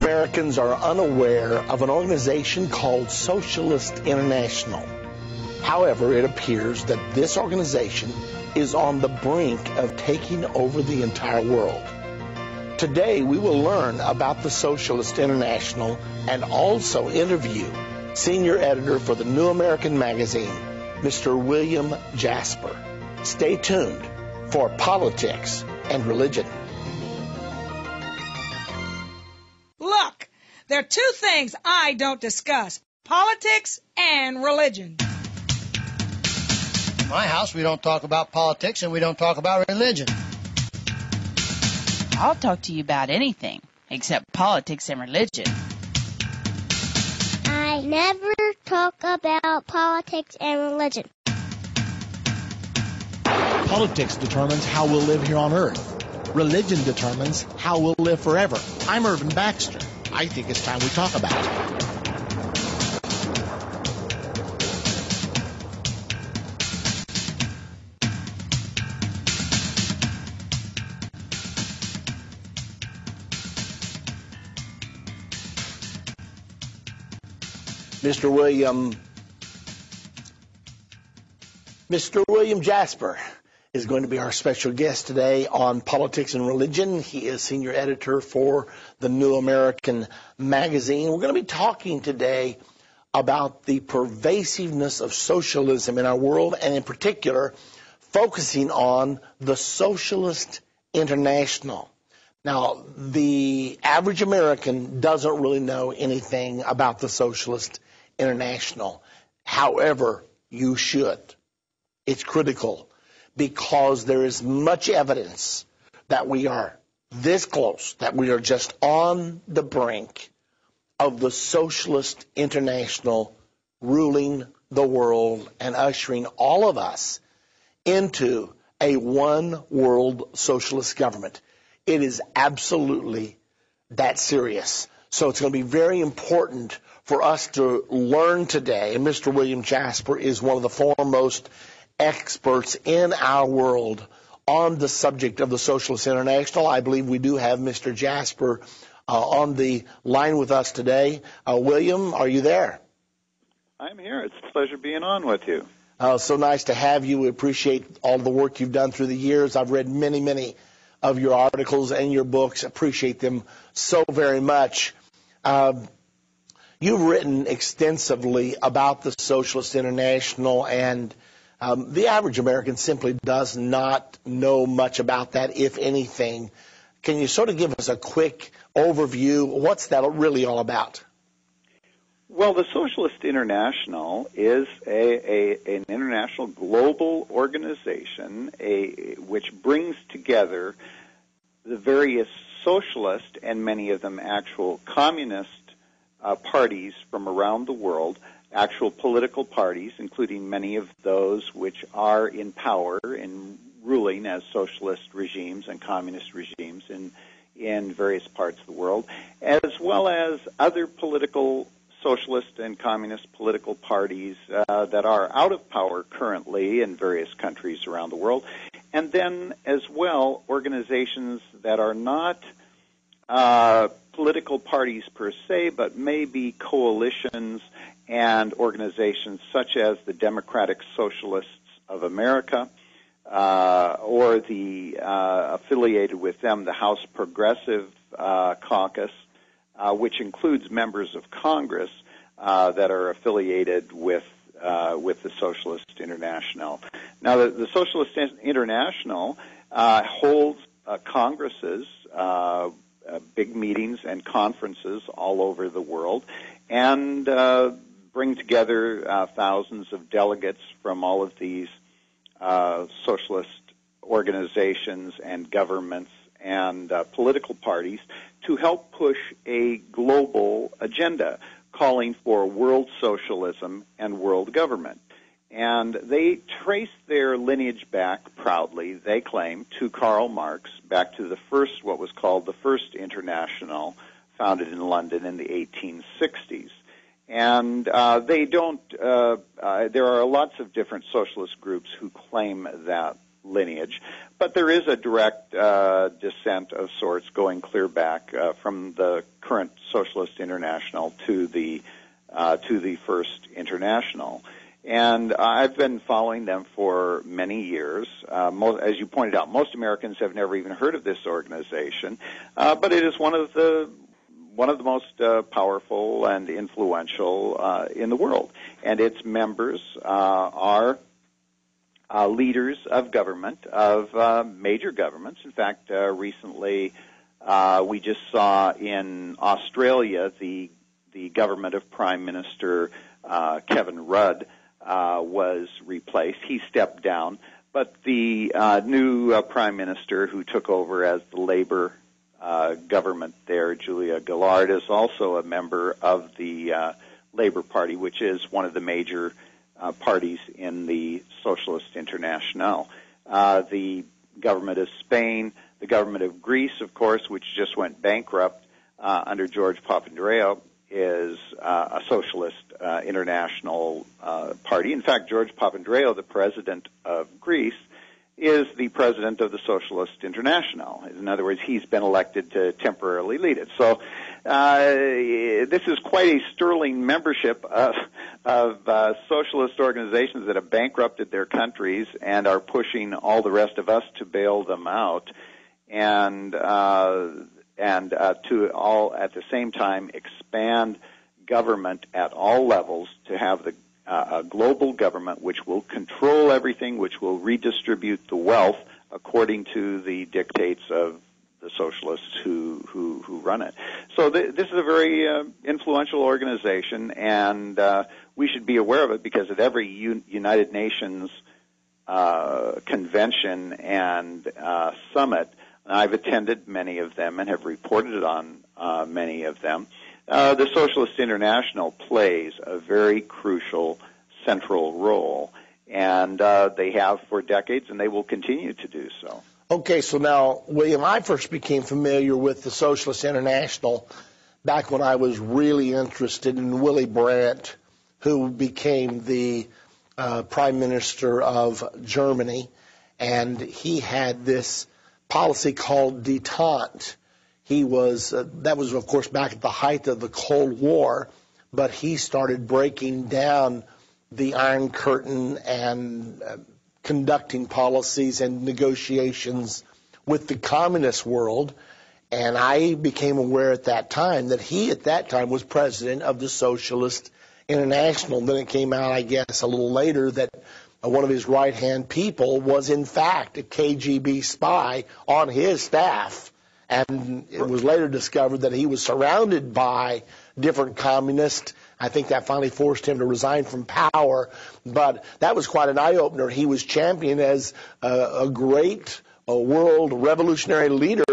Americans are unaware of an organization called Socialist International. However, it appears that this organization is on the brink of taking over the entire world. Today, we will learn about the Socialist International and also interview senior editor for the New American Magazine, Mr. William Jasper. Stay tuned for Politics and Religion. Look, there are two things I don't discuss: politics and religion. In my house, we don't talk about politics and we don't talk about religion. I'll talk to you about anything except politics and religion. I never talk about politics and religion. Politics determines how we'll live here on Earth. Religion determines how we'll live forever. I'm Irvin Baxter. I think it's time we talk about it. Mr. William Jasper is going to be our special guest today on Politics and Religion. He is senior editor for the New American Magazine. We're going to be talking today about the pervasiveness of socialism in our world, and in particular, focusing on the Socialist International. Now, the average American doesn't really know anything about the Socialist International. However, you should. It's critical because there is much evidence that we are this close, that we are just on the brink of the Socialist International ruling the world and ushering all of us into a one-world socialist government. It is absolutely that serious. So it's going to be very important for us to learn today. And Mr. William Jasper is one of the foremost experts in our world on the subject of the Socialist International. I believe we do have Mr. Jasper on the line with us today. William, are you there? I'm here. It's a pleasure being on with you. So nice to have you. We appreciate all the work you've done through the years. I've read many of your articles and your books. Appreciate them so very much. You've written extensively about the Socialist International, and the average American simply does not know much about that, if anything. Can you sort of give us a quick overview? What's that really all about? Well, the Socialist International is an international global organization which brings together the various socialist and many of them actual communist parties from around the world, actual political parties, including many of those which are in power and ruling as socialist regimes and communist regimes in various parts of the world, as well as other political socialist and communist political parties that are out of power currently in various countries around the world, and then as well organizations that are not political parties per se, but maybe coalitions and organizations such as the Democratic Socialists of America, or the affiliated with them, the House Progressive Caucus, which includes members of Congress that are affiliated with the Socialist International. Now, the Socialist International holds congresses, big meetings and conferences all over the world, and bring together thousands of delegates from all of these socialist organizations and governments and political parties to help push a global agenda calling for world socialism and world government. And they trace their lineage back proudly, they claim, to Karl Marx, back to the first, what was called the First International, founded in London in the 1860s. And they don't, there are lots of different socialist groups who claim that lineage, but there is a direct descent of sorts going clear back from the current Socialist International to the First International. And I've been following them for many years. As you pointed out, most Americans have never even heard of this organization, but it is one of the most powerful and influential in the world. And its members are leaders of government, of major governments. In fact, recently we just saw in Australia the government of Prime Minister Kevin Rudd was replaced. He stepped down, but the new Prime Minister who took over as the Labour government there, Julia Gillard, is also a member of the Labour Party, which is one of the major parties in the Socialist International. The government of Spain, the government of Greece, of course, which just went bankrupt under George Papandreou, is a Socialist International party. In fact, George Papandreou, the president of Greece, is the president of the Socialist International. In other words, he's been elected to temporarily lead it. So this is quite a sterling membership of socialist organizations that have bankrupted their countries and are pushing all the rest of us to bail them out, and to all at the same time expand government at all levels to have a global government which will control everything, which will redistribute the wealth according to the dictates of the socialists who run it. So this is a very influential organization, and we should be aware of it, because at every United Nations convention and summit, I've attended many of them and have reported on many of them, the Socialist International plays a very crucial central role, and they have for decades, and they will continue to do so. Okay, so now, William, I first became familiar with the Socialist International back when I was really interested in Willy Brandt, who became the Prime Minister of Germany, and he had this policy called détente. He was that was, of course, back at the height of the Cold War, but he started breaking down the Iron Curtain and conducting policies and negotiations with the communist world. And I became aware at that time that he, at that time, was president of the Socialist International. Then it came out, I guess, a little later that one of his right-hand people was, in fact, a KGB spy on his staff. And it was later discovered that he was surrounded by different communists. I think that finally forced him to resign from power. But that was quite an eye-opener. He was championed as a great world revolutionary leader